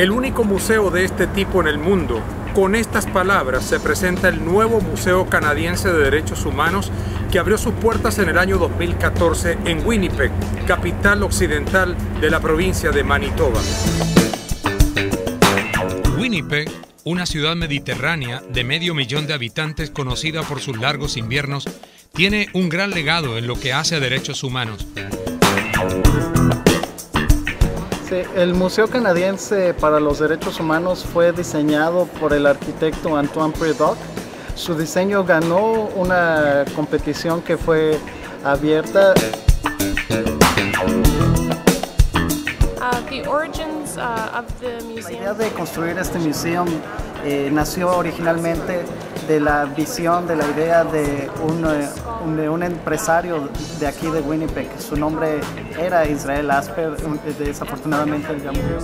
El único museo de este tipo en el mundo. Con estas palabras se presenta el nuevo Museo Canadiense de Derechos Humanos que abrió sus puertas en el año 2014 en Winnipeg, capital occidental de la provincia de Manitoba. Winnipeg, una ciudad mediterránea de 500,000 de habitantes conocida por sus largos inviernos, tiene un gran legado en lo que hace a derechos humanos. Sí, el Museo Canadiense para los Derechos Humanos fue diseñado por el arquitecto Antoine Prédoc. Su diseño ganó una competición que fue abierta. La idea de construir este museo nació originalmente de la visión, de la idea de un empresario de aquí de Winnipeg. Su nombre era Israel Asper, desafortunadamente ya murió.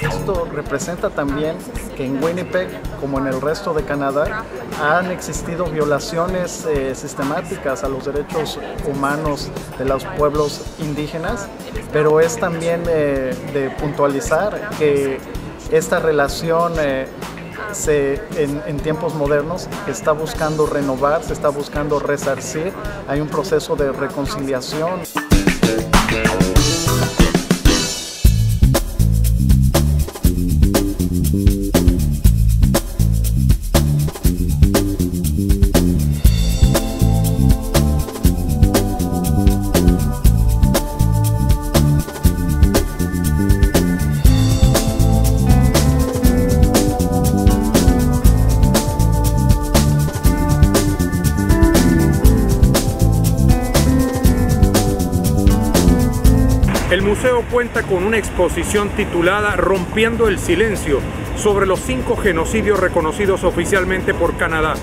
Esto representa también que en Winnipeg, como en el resto de Canadá, han existido violaciones sistemáticas a los derechos humanos de los pueblos indígenas, pero es también de puntualizar que esta relación en tiempos modernos está buscando renovar, se está buscando resarcir, hay un proceso de reconciliación. El museo cuenta con una exposición titulada Rompiendo el Silencio sobre los 5 genocidios reconocidos oficialmente por Canadá.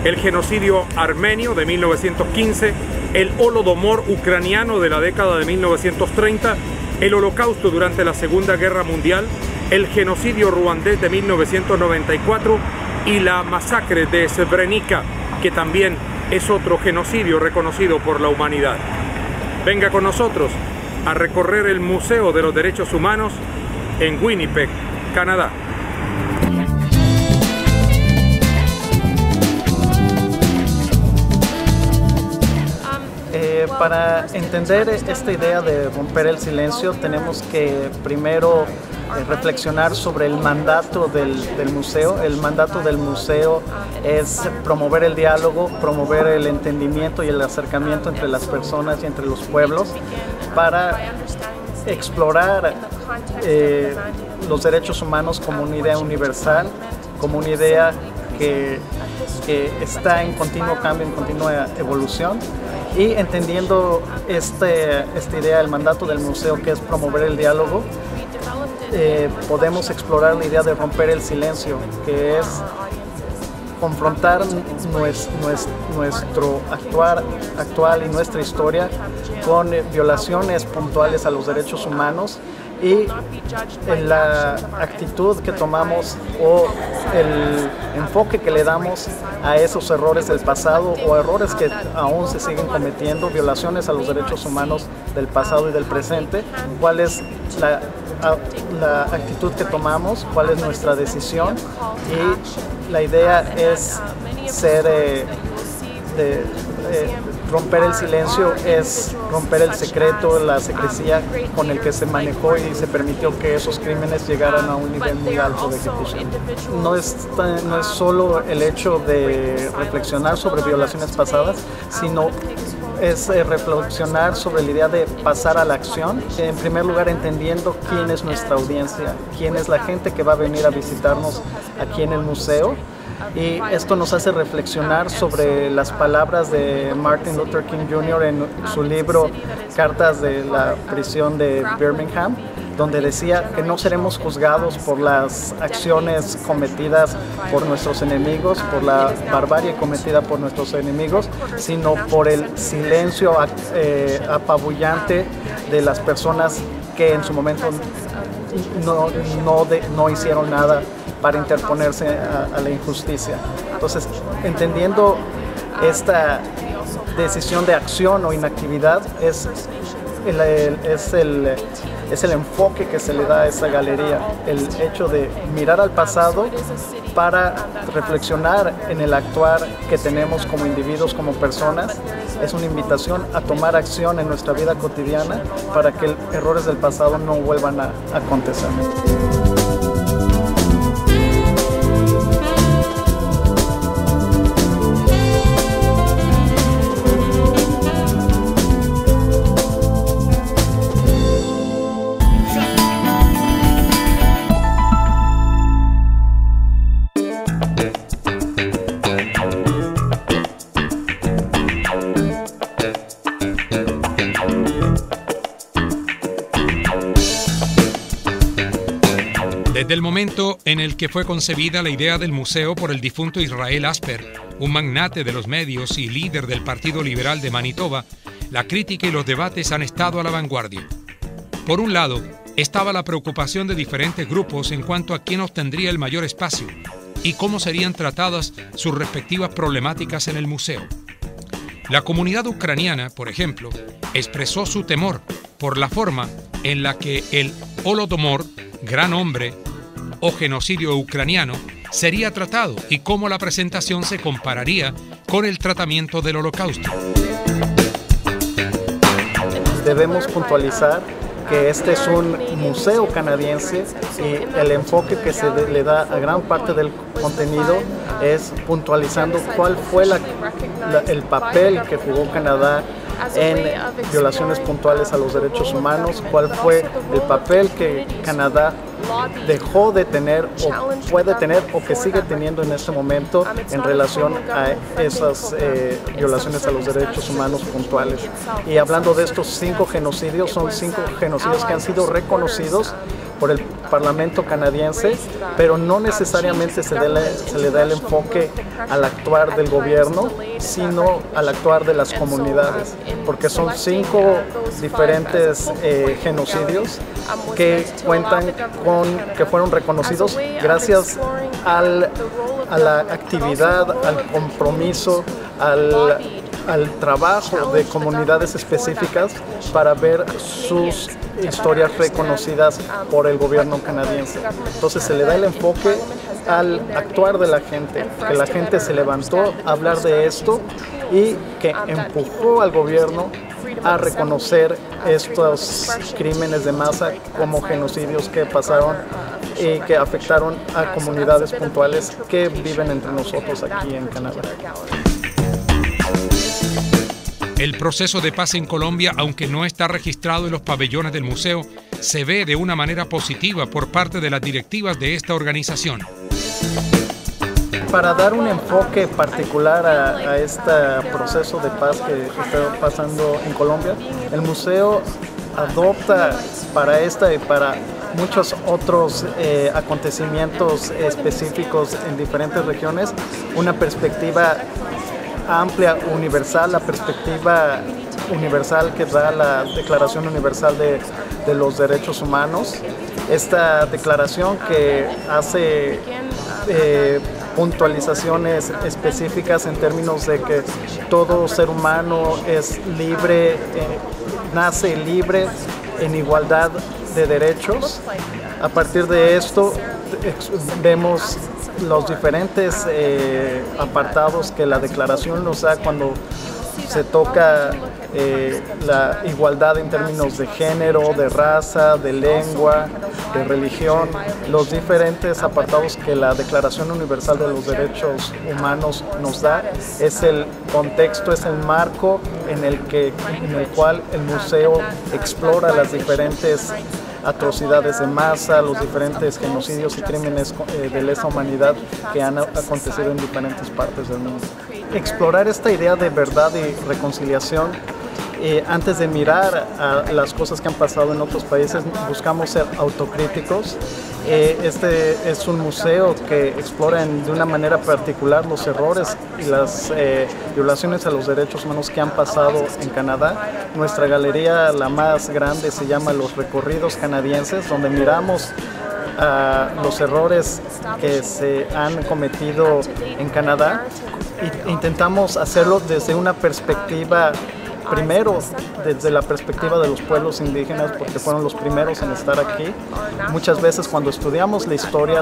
El genocidio armenio de 1915, el Holodomor ucraniano de la década de 1930, el holocausto durante la Segunda Guerra Mundial, el genocidio ruandés de 1994 y la masacre de Srebrenica, que también es otro genocidio reconocido por la humanidad. Venga con nosotros a recorrer el Museo de los Derechos Humanos en Winnipeg, Canadá. Para entender esta idea de romper el silencio, tenemos que primero reflexionar sobre el mandato del museo. El mandato del museo es promover el diálogo, promover el entendimiento y el acercamiento entre las personas y entre los pueblos para explorar los derechos humanos como una idea universal, como una idea que está en continuo cambio, en continua evolución. Y entendiendo esta idea, el mandato del museo, que es promover el diálogo, podemos explorar la idea de romper el silencio, que es confrontar nuestro actual y nuestra historia con violaciones puntuales a los derechos humanos y en la actitud que tomamos o el enfoque que le damos a esos errores del pasado o errores que aún se siguen cometiendo, violaciones a los derechos humanos del pasado y del presente, cuál es la actitud que tomamos, cuál es nuestra decisión, y la idea es romper el silencio, es romper el secreto, la secrecía con el que se manejó y se permitió que esos crímenes llegaran a un nivel muy alto de ejecución. No es solo el hecho de reflexionar sobre violaciones pasadas, sino es reflexionar sobre la idea de pasar a la acción. En primer lugar, entendiendo quién es nuestra audiencia, quién es la gente que va a venir a visitarnos aquí en el museo. Y esto nos hace reflexionar sobre las palabras de Martin Luther King Jr. en su libro Cartas de la prisión de Birmingham, donde decía que no seremos juzgados por las acciones cometidas por nuestros enemigos, por la barbarie cometida por nuestros enemigos, sino por el silencio apabullante de las personas que en su momento no hicieron nada para interponerse a la injusticia. Entonces, entendiendo esta decisión de acción o inactividad, es es el enfoque que se le da a esa galería, el hecho de mirar al pasado para reflexionar en el actuar que tenemos como individuos, como personas. Es una invitación a tomar acción en nuestra vida cotidiana para que errores del pasado no vuelvan a acontecer. Desde el momento en el que fue concebida la idea del museo por el difunto Israel Asper, un magnate de los medios y líder del Partido Liberal de Manitoba, la crítica y los debates han estado a la vanguardia. Por un lado, estaba la preocupación de diferentes grupos en cuanto a quién obtendría el mayor espacio y cómo serían tratadas sus respectivas problemáticas en el museo. La comunidad ucraniana, por ejemplo, expresó su temor por la forma en la que el Holodomor, gran hombre, o genocidio ucraniano, sería tratado y cómo la presentación se compararía con el tratamiento del Holocausto. Debemos puntualizar que este es un museo canadiense y el enfoque que se le da a gran parte del contenido es puntualizando cuál fue el papel que jugó Canadá en violaciones puntuales a los derechos humanos, cuál fue el papel que Canadá dejó de tener o puede tener o que sigue teniendo en este momento en relación a esas violaciones a los derechos humanos puntuales. Y hablando de estos 5 genocidios, son 5 genocidios que han sido reconocidos por el Parlamento canadiense, pero no necesariamente se le da el enfoque al actuar del gobierno, sino al actuar de las comunidades, porque son 5 diferentes genocidios que cuentan que fueron reconocidos gracias a la actividad, al compromiso, al trabajo de comunidades específicas para ver sus historias reconocidas por el gobierno canadiense. Entonces se le da el enfoque al actuar de la gente, que la gente se levantó a hablar de esto y que empujó al gobierno a reconocer estos crímenes de masa como genocidios que pasaron y que afectaron a comunidades puntuales que viven entre nosotros aquí en Canadá. El proceso de paz en Colombia, aunque no está registrado en los pabellones del museo, se ve de una manera positiva por parte de las directivas de esta organización. Para dar un enfoque particular a este proceso de paz que está pasando en Colombia, el museo adopta para esta y para muchos otros acontecimientos específicos en diferentes regiones una perspectiva amplia, universal, la perspectiva universal que da la Declaración Universal de los Derechos Humanos. Esta declaración que hace puntualizaciones específicas en términos de que todo ser humano es libre, nace libre en igualdad de derechos. A partir de esto vemos los diferentes apartados que la declaración nos da cuando se toca la igualdad en términos de género, de raza, de lengua, de religión, los diferentes apartados que la Declaración Universal de los Derechos Humanos nos da. Es el contexto, es el marco en el cual el museo explora las diferentes atrocidades de masa, los diferentes genocidios y crímenes de lesa humanidad que han acontecido en diferentes partes del mundo. Explorar esta idea de verdad y reconciliación, antes de mirar a las cosas que han pasado en otros países, buscamos ser autocríticos. Este es un museo que explora de una manera particular los errores y las violaciones a los derechos humanos que han pasado en Canadá. Nuestra galería, la más grande, se llama Los Recorridos Canadienses, donde miramos los errores que se han cometido en Canadá e intentamos hacerlo desde una perspectiva primero desde la perspectiva de los pueblos indígenas, porque fueron los primeros en estar aquí. Muchas veces cuando estudiamos la historia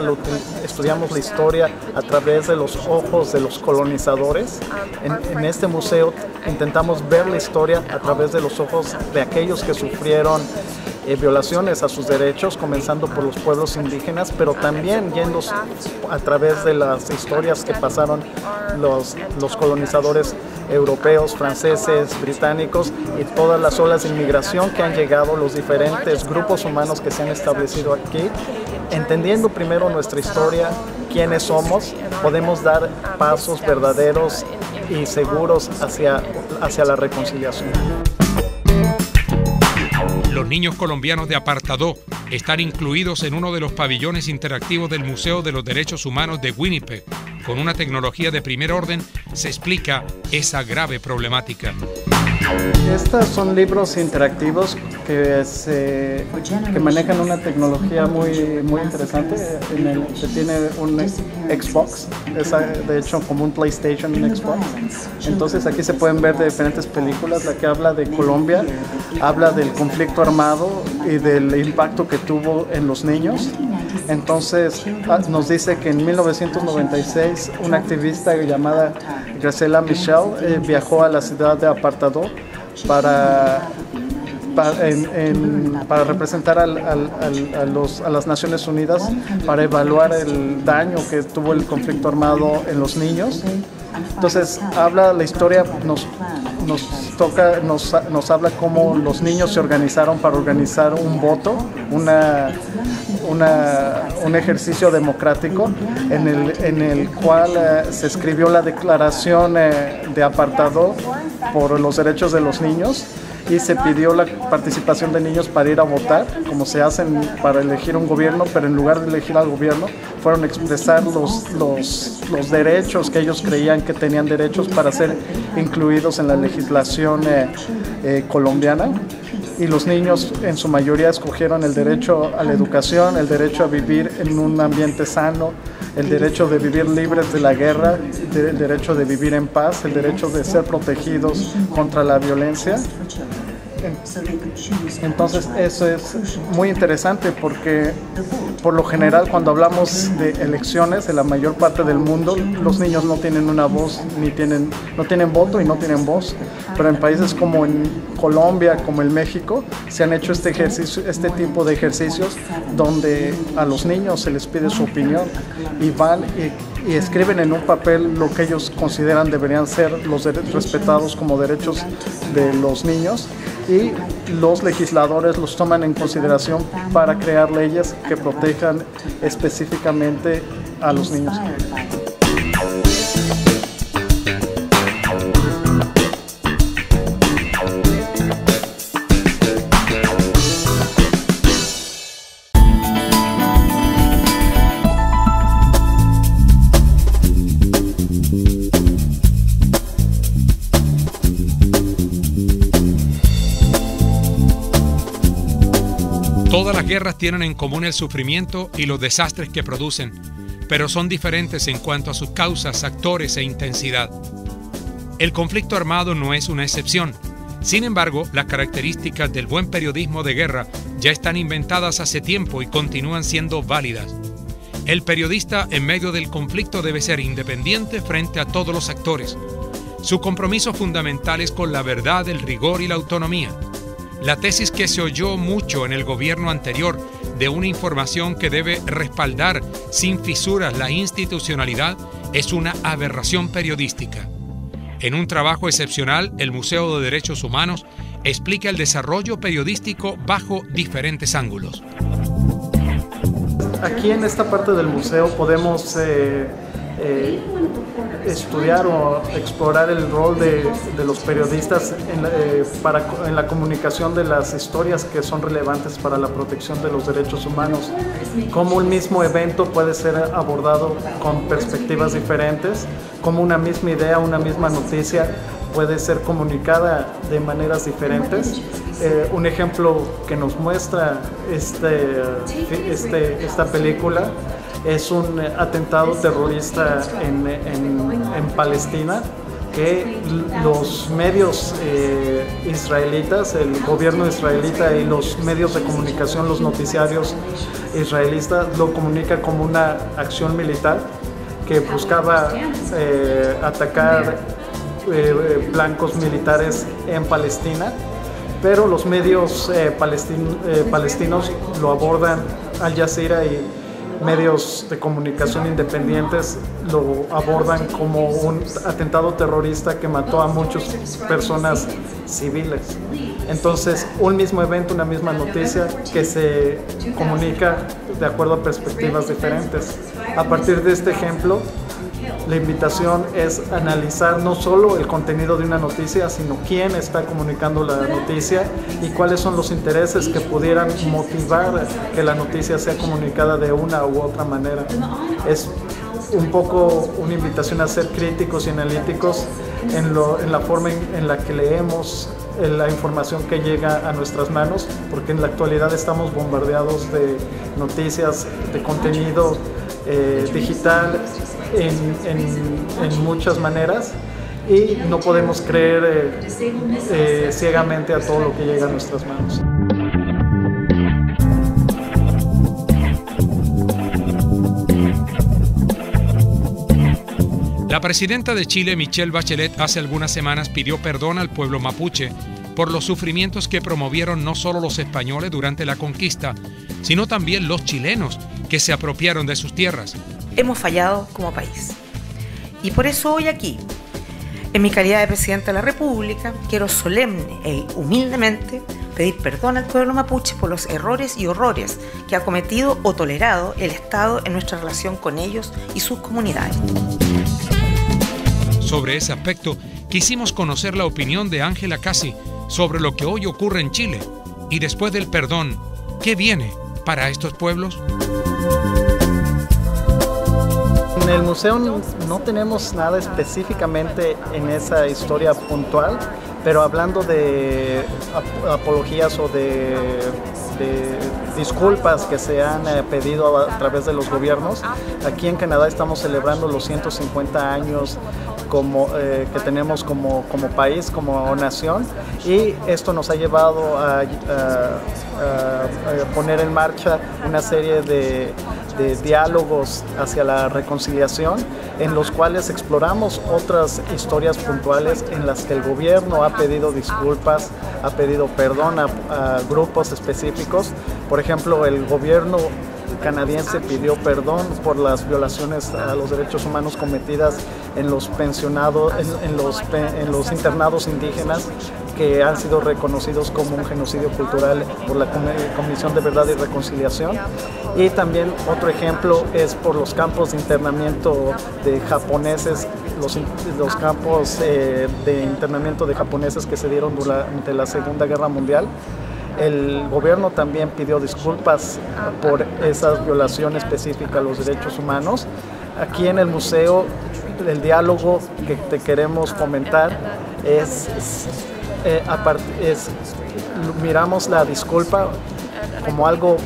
a través de los ojos de los colonizadores. En este museo intentamos ver la historia a través de los ojos de aquellos que sufrieron violaciones a sus derechos, comenzando por los pueblos indígenas, pero también yendo a través de las historias que pasaron los colonizadores europeos, franceses, británicos y todas las olas de inmigración que han llegado, los diferentes grupos humanos que se han establecido aquí. Entendiendo primero nuestra historia, quiénes somos, podemos dar pasos verdaderos y seguros hacia la reconciliación. Los niños colombianos de Apartadó están incluidos en uno de los pabellones interactivos del Museo de los Derechos Humanos de Winnipeg. Con una tecnología de primer orden se explica esa grave problemática. Estos son libros interactivos que manejan una tecnología muy interesante. Se tiene un Xbox, es de hecho como un PlayStation, un Xbox. Entonces aquí se pueden ver de diferentes películas. La que habla de Colombia, habla del conflicto armado y del impacto que tuvo en los niños. Entonces nos dice que en 1996 una activista llamada Graciela Michel viajó a la ciudad de Apartadó para representar a las Naciones Unidas para evaluar el daño que tuvo el conflicto armado en los niños. Entonces habla la historia, nos habla cómo los niños se organizaron para organizar un voto, un ejercicio democrático en el cual se escribió la Declaración de Apartadó por los derechos de los niños y se pidió la participación de niños para ir a votar, como se hacen para elegir un gobierno, pero en lugar de elegir al gobierno, fueron a expresar los derechos que ellos creían que tenían derechos para ser incluidos en la legislación colombiana. Y los niños en su mayoría escogieron el derecho a la educación, el derecho a vivir en un ambiente sano, el derecho de vivir libres de la guerra, el derecho de vivir en paz, el derecho de ser protegidos contra la violencia. Entonces eso es muy interesante porque por lo general cuando hablamos de elecciones en la mayor parte del mundo los niños no tienen una voz, no tienen voto y no tienen voz, pero en países como en Colombia, como en México, se han hecho este tipo de ejercicios donde a los niños se les pide su opinión y van y escriben en un papel lo que ellos consideran deberían ser respetados como derechos de los niños, y los legisladores los toman en consideración para crear leyes que protejan específicamente a los niños. Todas las guerras tienen en común el sufrimiento y los desastres que producen, pero son diferentes en cuanto a sus causas, actores e intensidad. El conflicto armado no es una excepción. Sin embargo, las características del buen periodismo de guerra ya están inventadas hace tiempo y continúan siendo válidas. El periodista en medio del conflicto debe ser independiente frente a todos los actores. Su compromiso fundamental es con la verdad, el rigor y la autonomía. La tesis que se oyó mucho en el gobierno anterior de una información que debe respaldar sin fisuras la institucionalidad es una aberración periodística. En un trabajo excepcional, el Museo de Derechos Humanos explica el desarrollo periodístico bajo diferentes ángulos. Aquí en esta parte del museo podemos estudiar o explorar el rol de los periodistas en la comunicación de las historias que son relevantes para la protección de los derechos humanos. Cómo un mismo evento puede ser abordado con perspectivas diferentes, cómo una misma idea, una misma noticia puede ser comunicada de maneras diferentes. Un ejemplo que nos muestra esta película es un atentado terrorista en Palestina, que los medios israelitas, el gobierno israelita y los medios de comunicación, los noticiarios israelitas, lo comunican como una acción militar que buscaba atacar blancos militares en Palestina, pero los medios palestinos lo abordan, Al Jazeera y medios de comunicación independientes lo abordan como un atentado terrorista que mató a muchas personas civiles. Entonces, un mismo evento, una misma noticia que se comunica de acuerdo a perspectivas diferentes. A partir de este ejemplo, la invitación es analizar no solo el contenido de una noticia, sino quién está comunicando la noticia y cuáles son los intereses que pudieran motivar que la noticia sea comunicada de una u otra manera. Es un poco una invitación a ser críticos y analíticos en la forma en la que leemos la información que llega a nuestras manos, porque en la actualidad estamos bombardeados de noticias, de contenido digital en muchas maneras, y no podemos creer ciegamente a todo lo que llega a nuestras manos. La presidenta de Chile, Michelle Bachelet, hace algunas semanas pidió perdón al pueblo mapuche por los sufrimientos que promovieron no solo los españoles durante la conquista, sino también los chilenos que se apropiaron de sus tierras. Hemos fallado como país. Y por eso hoy aquí, en mi calidad de Presidenta de la República, quiero solemne e humildemente pedir perdón al pueblo mapuche por los errores y horrores que ha cometido o tolerado el Estado en nuestra relación con ellos y sus comunidades. Sobre ese aspecto, quisimos conocer la opinión de Ángela Casi sobre lo que hoy ocurre en Chile. Y después del perdón, ¿qué viene para estos pueblos? En el museo no tenemos nada específicamente en esa historia puntual, pero hablando de apologías o de disculpas que se han pedido a través de los gobiernos, aquí en Canadá estamos celebrando los 150 años que tenemos como país, como nación, y esto nos ha llevado a poner en marcha una serie de diálogos hacia la reconciliación, en los cuales exploramos otras historias puntuales en las que el gobierno ha pedido disculpas, ha pedido perdón a grupos específicos. Por ejemplo, el gobierno canadiense pidió perdón por las violaciones a los derechos humanos cometidas en los pensionados, en los internados indígenas, que han sido reconocidos como un genocidio cultural por la Comisión de Verdad y Reconciliación. Y también otro ejemplo es por los campos de internamiento de japoneses, los campos de internamiento de japoneses que se dieron durante la Segunda Guerra Mundial. El gobierno también pidió disculpas por esas violaciones específicas a los derechos humanos. Aquí en el museo, el diálogo que te queremos fomentar miramos la disculpa como algo,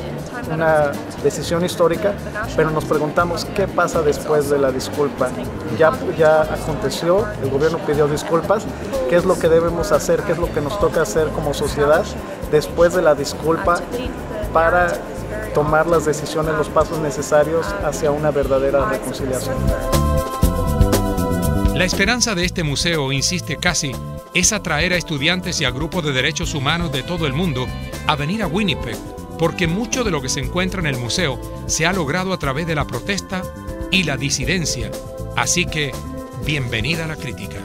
una decisión histórica, pero nos preguntamos qué pasa después de la disculpa. Ya aconteció, el gobierno pidió disculpas, ¿qué es lo que debemos hacer? ¿Qué es lo que nos toca hacer como sociedad después de la disculpa para tomar las decisiones, los pasos necesarios hacia una verdadera reconciliación? La esperanza de este museo, insiste Casi, es atraer a estudiantes y a grupos de derechos humanos de todo el mundo a venir a Winnipeg, porque mucho de lo que se encuentra en el museo se ha logrado a través de la protesta y la disidencia. Así que, bienvenida a la crítica.